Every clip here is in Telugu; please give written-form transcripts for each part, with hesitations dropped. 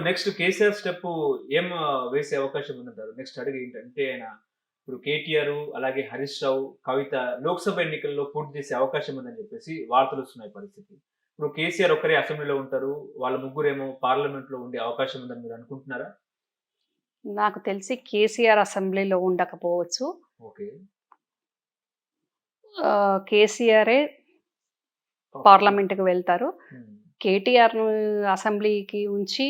నెక్స్ట్ కేసీఆర్ స్టెప్ ఏం వేసే అవకాశం ఉందంటారు? నెక్స్ట్ అడుగు ఏంటంటే ఆయన ఇప్పుడు కేటీఆర్, అలాగే హరీష్ రావు, కవిత లోక్సభ ఎన్నికల్లో పోటీ చేసే అవకాశం ఉందని చెప్పేసి వార్తలొస్తున్నాయి పరిస్థితి. ఇప్పుడు కేసీఆర్ ఒక్కరే అసెంబ్లీలో ఉంటారు. వాళ్ళ ముగ్గురేమో పార్లమెంట్‌లో ఉండే అవకాశం ఉందని మీరు అనుకుంటున్నారా? నాకు తెలిసి కేసీఆర్ అసెంబ్లీలో ఉండకపోవచ్చు. ఓకే. కేసీఆరే ఓకే. పార్లమెంట్‌కి వెళ్తారు. హ్మ్. కేటీఆర్‌ను అసెంబ్లీకి ఉంచి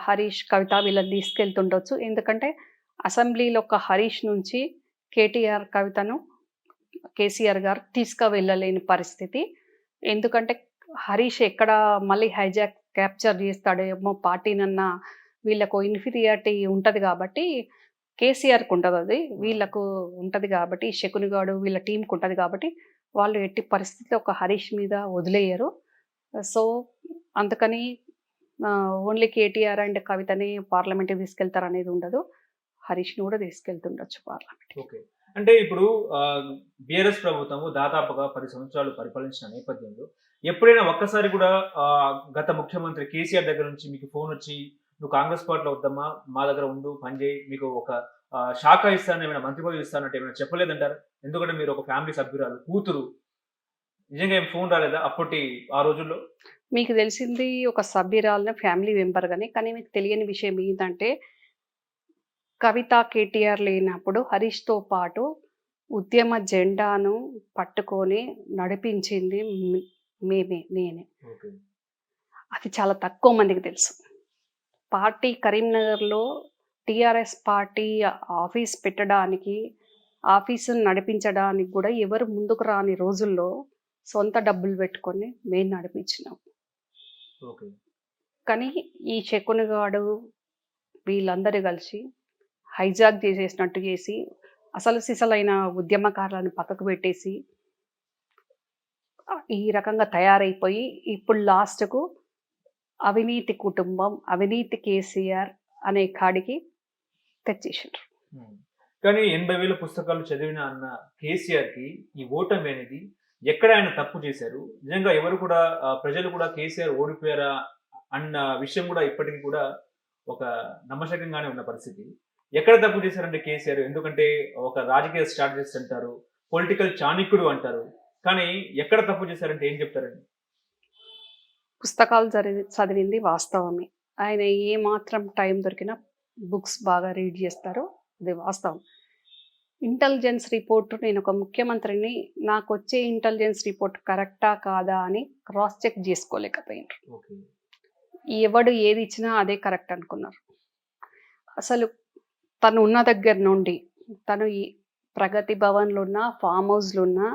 హరీష్, కవిత వీళ్ళని తీసుకెళ్తుండొచ్చు. ఎందుకంటే అసెంబ్లీలో ఒక హరీష్ నుంచి కేటీఆర్, కవితను కేసీఆర్ గారు తీసుకువెళ్ళలేని పరిస్థితి. ఎందుకంటే హరీష్ ఎక్కడ మళ్ళీ క్యాప్చర్ చేస్తాడేమో పార్టీనన్న వీళ్ళకు ఇన్ఫీరియారిటీ ఉంటది కాబట్టి కేసీఆర్‌కి ఉండదది. ఆ! వీళ్ళకు ఉంటది కాబట్టి శకునిగాడు వీళ్ళ టీమ్‌కి ఉంటది కాబట్టి వాళ్ళు ఎట్టి పరిస్థితిలో ఒక హరీష్ మీద వదిలేయరు. సో, అందుకని ఓన్లీ కేటీఆర్ అండ్ కవితని పార్లమెంట్‌కి తీసుకెళ్తారనేది ఉండదు. హరీష్‌ని కూడా తీసుకెళ్తుండొచ్చు పార్లమెంట్‌కి. ఓకే. అంటే ఇప్పుడు బీఆర్ఎస్ ప్రభుత్వము దాదాపుగా 10 సంవత్సరాలు పరిపాలించిన నేపథ్యంలో ఎప్పుడైనా ఒక్కసారి కూడా గత ముఖ్యమంత్రి కేసీఆర్ దగ్గర నుంచి మీకు ఫోనొచ్చి, "నువ్వు కాంగ్రెస్ పార్టీలో వద్దమ్మా, మా దగ్గర ఉండు, పని చేయి. మీకు ఒక శాఖ ఇస్తాను, ఏమైనా మంత్రి పదవి ఇస్తానంటే ఏమైనా చెప్పలేదంటారా? ఎందుకంటే మీరు ఒక ఫ్యామిలీ సభ్యురాలు, కూతురు. నిజంగా ఏం ఫోన్ రాలేదా అప్పటి ఆ రోజుల్లో?" మీకు తెలిసింది ఒక సభ్యురాలిని, ఫ్యామిలీ మెంబర్‌గానే. కానీ మీకు తెలియని విషయం ఏంటంటే, కవిత, కేటీఆర్ లేనప్పుడు హరీష్‌తో పాటు ఉద్యమ జెండాను పట్టుకొని నడిపించింది నేనే. ఓకే. అది చాలా తక్కువ మందికి తెలుసు. పార్టీ కరీంనగర్‌లో టీఆర్ఎస్ పార్టీ ఆఫీస్ పెట్టడానికి, ఆఫీసుని నడిపించడానికి గూడా ఎవరు ముందుకు రాని రోజుల్లో సొంత డబ్బులు పెట్టుకొని మేము నడిపించినాం. ఓకే. కానీ ఈ శకునిగాడు వీళ్ళందరూ కలిసి హైజాక్ చేసేసినట్టు చేసి, అసలు సిసలైన ఉద్యమకారులను పక్కకు పెట్టేసి, ఈ రకంగా తయారైపోయి ఇప్పుడు లాస్ట్‌కు అవినీతి కుటుంబం, అవినీతి కేసీఆర్ అనే కాడికి తెచ్చేసిండ్రు. హ్మ్. కానీ 80,000 పుస్తకాలు చదివిన అన్న కేసీఆర్‌కి ఈ ఓటమి అనేది ఎక్కడ ఆయన తప్పు చేశారు? నిజంగా ఎవరు కూడా ప్రజలు కూడా కేసీఆర్ ఓడిపోయారా అన్న విషయం కూడా ఇప్పటికి కూడా ఒక నమ్మశకంగానే ఉన్న పరిస్థితి. ఎక్కడ తప్పు చేశారంటే కేసీఆర్? ఎందుకంటే ఒక రాజకీయ స్ట్రాటజిస్ట్ అంటారు. పొలిటికల్ చాణక్యుడు అంటారు. కానీ ఎక్కడ తప్పు చేశారంటే ఏం చెప్తారండి? పుస్తకాలు చదివింది వాస్తవమే. ఆయన ఏ మాత్రం టైం దొరికినా బుక్స్ బాగా రీడ్ చేస్తారు. అది వాస్తవం. ఇంటెలిజెన్స్ రిపోర్ట్ నేనొక ముఖ్యమంత్రిని నాకొచ్చే ఇంటెలిజెన్స్ రిపోర్ట్ కరెక్టా? కాదా? అని క్రాస్ చెక్ జేసుకోలేకపోయిండ్రు. ఓకే. ఎవడు ఏది ఇచ్చినా అదే కరెక్ట్ అనుకున్నారు. అసలు తను ఉన్న దగ్గర నుండి తను ఈ ప్రగతి భవన్‌లో ఉన్నా, ఫార్మ్ హౌస్‌లో ఉన్నా,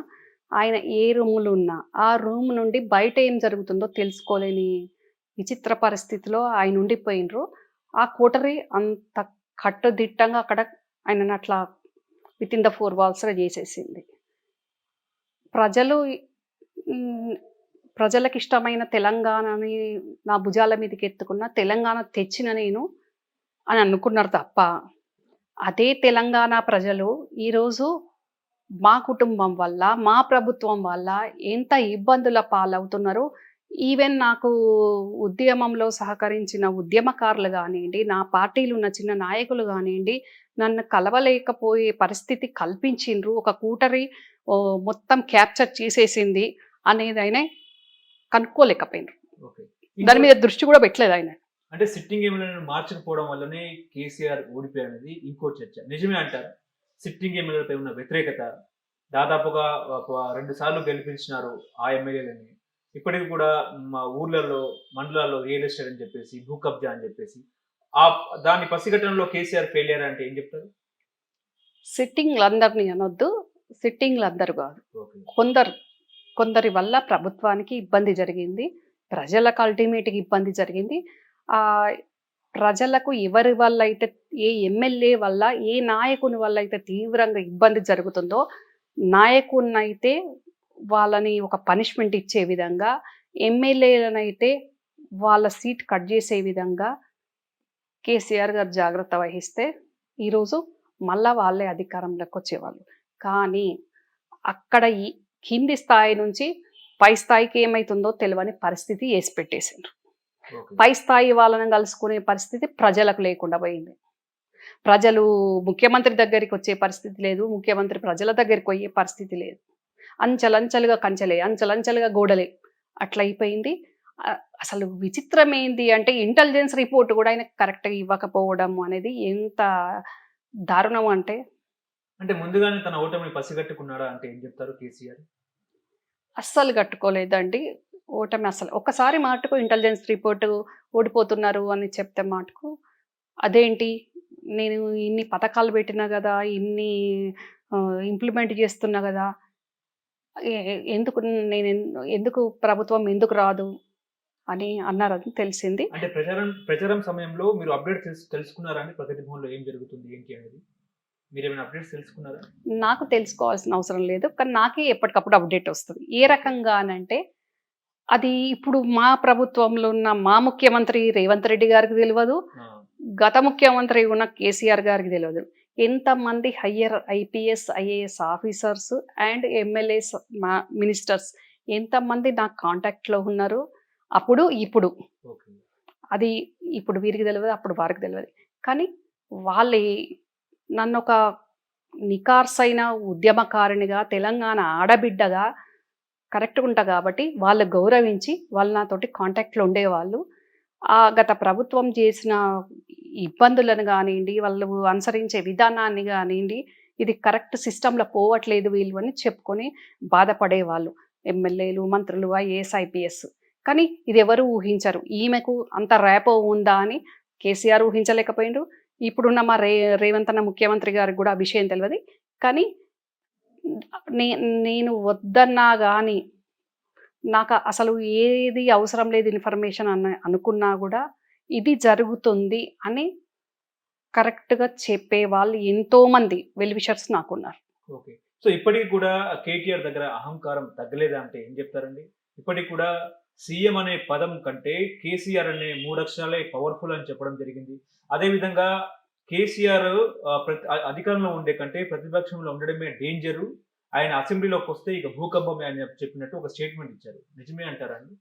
ఆయన ఏ రూమ్‌లో ఉన్నా, ఆ రూమ్ నుండి బయట ఏం జరుగుతుందో తెలుసుకోలేని విచిత్ర పరిస్థితిలో ఆయన ఉండిపోయిండ్రు. ఆ కోటరీ అంత కట్టుదిట్టంగా అక్కడ ఆయనను అట్లా వితిన్ ద 4 వాల్స్‌లో చేసేసింది. ప్రజలు హ్మ్. ప్రజలకిష్టమైన తెలంగాణని నా భుజాల మీదకెత్తుకున్న, తెలంగాణ తెచ్చిన నేను అని అనుకున్నారు తప్ప, అదే తెలంగాణ ప్రజలు ఈరోజు మా కుటుంబం వల్ల, మా ప్రభుత్వం వల్ల ఎంత ఇబ్బందుల పాలవుతున్నారో, ఈవెన్ నాకు ఉద్యమంలో సహకరించిన ఉద్యమకారులు గానియండి, నా పార్టీలో ఉన్న చిన్న నాయకులు గానియండి, నన్ను కలవలేకపోయే పరిస్థితి కల్పించిండ్రు. ఒక కూటరి మొత్తం క్యాప్చర్ చేసేసింది అనేదాయన కనుక్కోలేకపోయిండ్రు. ఓకే. దాని ఇంకోటి మీద దృష్టి గూడా పెట్టలేదాయన. అంటే సిట్టింగ్ ఎమ్మెల్యేలను మార్చకపోవడం వల్లనే కేసీఆర్ ఓడిపోయారనేది ఇంకో చర్చ. నిజమే అంటారా? సిట్టింగ్ ఎమ్మెల్యేలపై ఉన్న వ్యతిరేకత దాదాపుగా ఒక 2 సార్లు గెలిపించినారు ఆ ఎమ్మెల్యేలని. ఇప్పటికి కూడా మా ఊర్లలో, మండలాల్లో రియల్ ఎస్టేట్ అని చెప్పేసి, భూ కబ్జా అని చెప్పేసి, దాన్ని పసిగట్టడంలో కేసీఆర్ ఫెయిలియర్ అంటే ఏం చెప్తారు? సిట్టింగ్‌లందరిని అనొద్దు. సిట్టింగ్‌లందరూ గాదు. ఓకే. కొందరు. కొందరి వల్ల ప్రభుత్వానికి ఇబ్బంది జరిగింది. ప్రజలకు అల్టిమేట్‌గా ఇబ్బంది జరిగింది. ఆహ్, ప్రజలకు ఎవరి వల్ల అయితే ఏ ఎమ్మెల్యే వల్ల, ఏ నాయకుని వల్ల అయితే తీవ్రంగా ఇబ్బంది జరుగుతుందో, నాయకుడినైతే వాళ్ళని ఒక పనిష్మెంట్ ఇచ్చే విధంగా, ఎమ్మెల్యేలనైతే వాళ్ళ సీట్ కట్ జేసే విధంగా కేసీఆర్ గారు జాగ్రత్త వహిస్తే, ఈరోజు మళ్ళా వాళ్ళే అధికారంలోకొచ్చేవాళ్ళు. కానీ అక్కడ ఈ కింది స్థాయి నుంచి పై స్థాయికి ఏమైతుందో తెలవని పరిస్థితి ఏసి పెట్టేసిండ్రు. ఓకే. పై స్థాయి వాళ్ళని కలుసుకునే పరిస్థితి ప్రజలకు లేకుండా పోయింది. ప్రజలు ముఖ్యమంత్రి దగ్గరికి వచ్చే పరిస్థితి లేదు. ముఖ్యమంత్రి ప్రజల దగ్గరికి పోయే పరిస్థితి లేదు. అంచెలంచెలుగా కంచెలే, అంచెలంచెలుగా గోడలే అట్లయిపోయింది. అసలు విచిత్రం ఏంది అంటే ఇంటెలిజెన్స్ రిపోర్ట్ కూడా ఆయనకు కరెక్ట్‌గా ఇవ్వకపోవడం అనేది ఎంత దారుణం అంటే అంటే ముందుగానే తన ఓటమిని పసిగట్టుకున్నాడా అంటే ఏం చెప్తారు కేసీఆర్? అస్సలు కట్టుకోలేదండి. ఓటమి అసలు. ఒక్కసారి మటుకు ఇంటెలిజెన్స్ రిపోర్ట్ ఓడిపోతున్నారు అని చెప్తే మటుకు అదేంటి నేను ఇన్ని పథకాలు పెట్టినా గదా! ఇన్ని ఇంప్లిమెంట్ చేస్తున్నా గదా! ఎ ఎ ఎందుకు ఎందుకు ప్రభుత్వం ఎందుకు రాదు అని అన్నారని తెలిసింది. అంటే ప్రచారం సమయంలో మీరు అప్డేట్ తెలుసుకున్నారా అండి? ప్రగతి భవన్‌లో ఏం జరుగుతుంది ఏంటి అనేది? మీరేమైనా అప్డేట్స్ తెలుసుకున్నారా? నాకు తెలుసుకోవాల్సిన అవసరం లేదు. కానీ నాకే ఎప్పటికప్పుడు అప్డేట్ ఒస్తది. ఏ రకంగా అనంటే అది ఇప్పుడు మా ప్రభుత్వంలో ఉన్న మా ముఖ్యమంత్రి రేవంత్ రెడ్డి గారికి తెలవదు. ఆ! గత ముఖ్యమంత్రి ఉన్న కేసీఆర్ గారికి తెలవదు. ఎంతమంది higher IPS, IAS officers and MLAs ministers ఎంతమంది నా కాంటాక్ట్‌లో ఉన్నారు. అప్పుడు, ఇప్పుడు. ఓకే. అది ఇప్పుడు వీరికి తెలవదు. అప్పుడు వారికి తెలవదు. కానీ వాళ్ళే నన్నొక నికార్సైన ఉద్యమకారిణిగా, తెలంగాణ ఆడబిడ్డగా కరెక్ట్‌గా ఉంటా కాబట్టి వాళ్ళు గౌరవించి వాళ్ళు నాతోటి కాంటాక్ట్‌లో ఉండేవాళ్ళు. గత ప్రభుత్వం చేసిన ఇబ్బందులను గానియండి, వాళ్ళు అనుసరించే విధానాన్ని గానియండి, ఇది కరెక్ట్ సిస్టమ్‌లో పోవట్లేదు వీళ్ళు అని చెప్పుకొని బాధపడేవాళ్ళు. ఎమ్మెల్యేలు, మంత్రులు, ఐఏఎస్, ఐపీఎస్. కానీ ఇదెవరు ఊహించరు. ఈమెకు అంత ర్యాపో ఉందా అని కేసీఆర్ ఊహించలేకపోయిండ్రు. ఇప్పుడున్న మా రేవంత్ అన్న ముఖ్యమంత్రి గారికి గూడా ఆ విషయం తెలవది. కానీ నే నేను వద్దన్నా గాని నాకు అసలు ఏది అవసరం లేదు ఇన్ఫర్మేషన్ అనుకున్నా గూడా ఇది జరుగుతుంది అని కరెక్ట్‌గా చెప్పేవాళ్ళు ఎంతోమంది వెల్ విషర్స్ నాకున్నారు. ఓకే. సో, ఇప్పటికి కూడా కేటీఆర్ దగ్గర అహంకారం తగ్గలేదా అంటే ఏం చెప్తారండి? ఇప్పటికి కూడా సీఎం అనే పదం కంటే కేసీఆర్ అనే 3 అక్షరాలే పవర్‌ఫుల్ అని చెప్పడం జరిగింది. అదే విధంగా కేసీఆర్ అధికారంలో ఉండే కంటే ప్రతిపక్షంలో ఉండడమే డేంజరు. ఆయన అసెంబ్లీలోకొస్తే ఇక భూకంపమే అని చెప్పినట్టు ఒక స్టేట్‌మెంట్ ఇచ్చారు. నిజమే అంటారా అండి?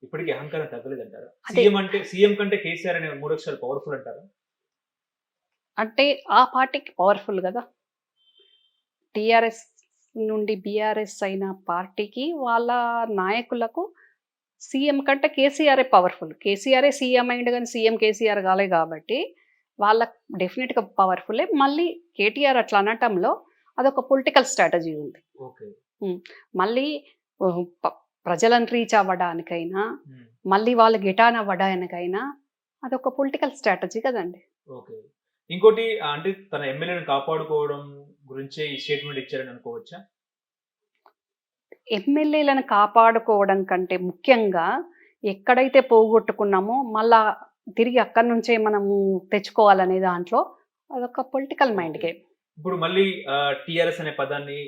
ఇప్పటికి అహంకారం తగ్గలేదంటారా? అదే సీఎం కంటే కేసీఆర్ అనే 3 అక్షరాలు పవర్‌ఫుల్ అంటారా? అంటే ఆ పార్టీకి పవర్‌ఫుల్ గదా! టీఆర్ఎస్ నుండి బీఆర్ఎస్ అయిన పార్టీకి వాళ్ళ నాయకులకు సీఎం కంటే కేసీఆరే పవర్‌ఫుల్. కేసీఆరే సీఎం అయిండు గానీ సీఎం కేసీఆర్ గాలే గాబట్టి వాళ్ళకి డెఫినిట్‌గా పవర్‌ఫుల్లే. మళ్ళీ కేటీఆర్ అట్లా అనటంలో అదొక పొలిటికల్ స్ట్రాటజీ ఉంది. ఓకే. హ్మ్. మళ్ళీ ఆహ్, ప ప్రజలను రీచ్ అవ్వడానికైనా, హ్మ్. మళ్ళీ వాళ్ళు గెటాన్ అవ్వడానికైనా అదొక పొలిటికల్ స్ట్రాటజీ కదండీ! ఓకే. ఇంకోటి అంటే తన ఎమ్మెల్యే‌ని కాపాడుకోవడం గురించే ఈ స్టేట్‌మెంట్ ఇచ్చారని అనుకోవచ్చా? ఎమ్మెల్యేలను కాపాడుకోవడం కంటే ముఖ్యంగా ఎక్కడైతే పోగొట్టుకున్నామో మళ్ళా తిరిగి అక్కడి నుంచే మనము తెచ్చుకోవాలనే దాంట్లో అదొక పొలిటికల్ మైండ్ ఓకే. గేమ్. ఇప్పుడు మళ్ళీ టీఆర్ఎస్ అనే పదాన్ని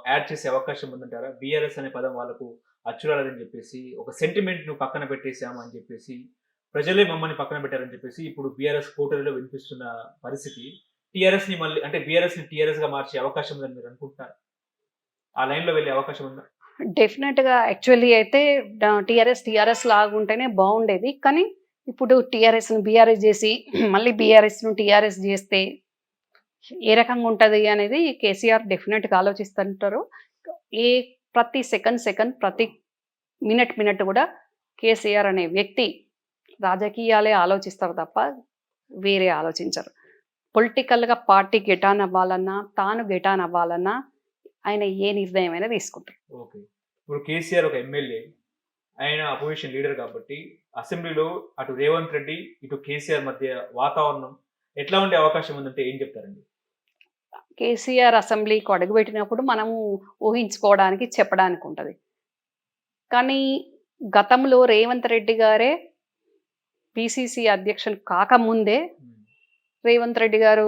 యాడ్ చేసే అవకాశం ఉందంటారా? బీఆర్ఎస్ అనే పదం వాళ్ళకు అచ్చురాలేదని చెప్పేసి, ఒక సెంటిమెంట్‌ను పక్కన పెట్టేసాము అని చెప్పేసి, ప్రజలే మమ్మల్ని పక్కన పెట్టారని చెప్పేసి, ఇప్పుడు బీఆర్ఎస్ కోటరీలో వినిపిస్తున్న పరిస్థితి, టీఆర్ఎస్‌ని మళ్ళీ అంటే బీఆర్ఎస్‌ని టీఆర్ఎస్‌గా మార్చే అవకాశం ఉందని మీరు అనుకుంటున్నారా? ఆ లైన్‌లో వెళ్ళే అవకాశం ఉందా? డెఫినెట్‌గా యాక్చువల్లీ అయితే టీఆర్ఎస్ లాగుంటేనే బావుండేది. కానీ ఇప్పుడు టీఆర్ఎస్‌ని బీఆర్ఎస్ జేసి మళ్ళీ బీఆర్ఎస్‌ను టీఆర్ఎస్ జేస్తే ఏ రకంగా ఉంటది అనేది కేసీఆర్ డెఫినెట్‌గా ఆలోచిస్తుంటారు. ఏ ప్రతి సెకండ్, ప్రతి మినిట్ గూడా కేసీఆర్ అనే వ్యక్తి రాజకీయాలే ఆలోచిస్తారు తప్ప వేరే ఆలోచించరు. పొలిటికల్‌గా పార్టీ గెటాన్ అవ్వాలన్నా, తాను గెటాన్ అవ్వాలన్నా ఆయన ఏ నిర్ణయమైనా తీసుకుంటారు. ఓకే. ఇప్పుడు కేసీఆర్ ఒక ఎమ్మెల్యే. ఆయన అపోజిషన్ లీడర్ కాబట్టి, అసెంబ్లీలో అటు రేవంత్ రెడ్డి, ఇటు కేసీఆర్ మధ్య వాతావరణం ఎట్లా ఉండే అవకాశం ఉందంటే ఏం చెప్తారండి? కేసీఆర్ అసెంబ్లీకి అడుగుపెట్టినప్పుడు మనము ఊహించుకోవడానికి, చెప్పడానికి ఉంటది. కానీ గతంలో రేవంత్ రెడ్డి గారే పీసీసీ అధ్యక్షులు కాకముందే హ్మ్. రేవంత్ రెడ్డి గారు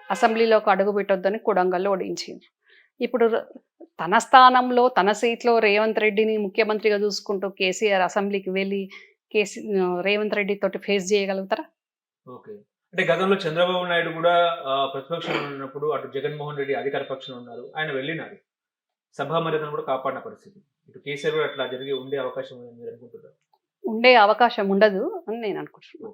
అసెంబ్లీలోకి అడుగుపెట్టొద్దని కొడంగల్‌లో ఓడించిండ్రు. ఇప్పుడు తన స్థానంలో, తన సీట్‌లో రేవంత్ రెడ్డిని ముఖ్యమంత్రిగా చూసుకుంటూ కేసీఆర్ అసెంబ్లీకి వెళ్లి రేవంత్ రెడ్డి తోటి ఫేస్ చేయగలుగుతారా? ఓకే. అంటే గతంలో చంద్రబాబు నాయుడు గూడా ప్రతిపక్షంలో ఉన్నప్పుడు అటు జగన్మోహన్ రెడ్డి అధికార పక్షంలో ఉన్నారు. ఆయన వెళ్ళినారు. సభా మర్యాదను కూడా కాపాడిన పరిస్థితి. ఇటు కేసీఆర్ కూడా అట్లా జరిగి ఉండే అవకాశం ఉందని మీరు అనుకుంటున్నారా? ఉండే అవకాశం ఉండదు అని నేను అనుకుంటున్నాను.